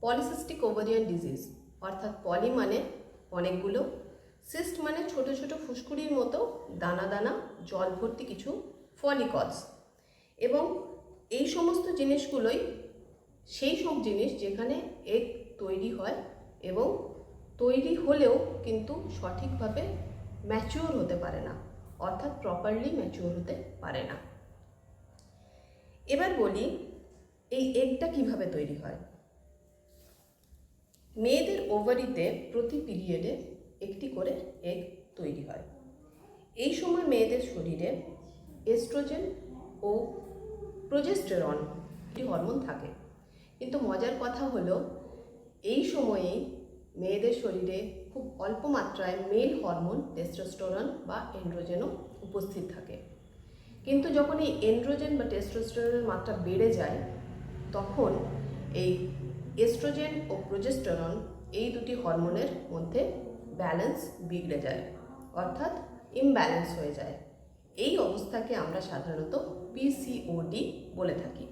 Polycystic ovarian disease, অর্থাৎ পলি মানে অনেকগুলো, সিস্ট মানে ছোট ছোট ফুসকুড়ির মতো দানা দানা জল ভর্তি কিছু ফলিকলস। এবং এই সমস্ত জিনিসগুলোই সেই সব জিনিস যেখানে এগ তৈরি হয় এবং তৈরি হলেও কিন্তু সঠিকভাবে ম্যাচিওর হতে পারে না, অর্থাৎ প্রপারলি ম্যাচিওর হতে পারে না। এবার বলি এই এগটা কিভাবে তৈরি হয়। মেয়েদের ওভারিতে প্রতি পিরিয়ডে একটি করে এগ তৈরি হয়। এই সময় মেয়েদের শরীরে এস্ট্রোজেন ও প্রোজেস্টেরন হরমোন থাকে। কিন্তু মজার কথা হলো এই সময়েই মেয়েদের শরীরে খুব অল্প মাত্রায় মেল হরমোন টেস্টোস্টেরন বা এন্ড্রোজেনও উপস্থিত থাকে। কিন্তু যখন এই এন্ড্রোজেন বা টেস্টোস্টেরনের মাত্রা বেড়ে যায় তখন এই এস্ট্রোজেন ও প্রোজেস্টেরন এই দুটি হরমোনের মধ্যে ব্যালেন্স বিগড়ে যায়, অর্থাৎ ইমব্যালেন্স হয়ে যায়। এই অবস্থাকে আমরা সাধারণত পিসিওডি বলে থাকি।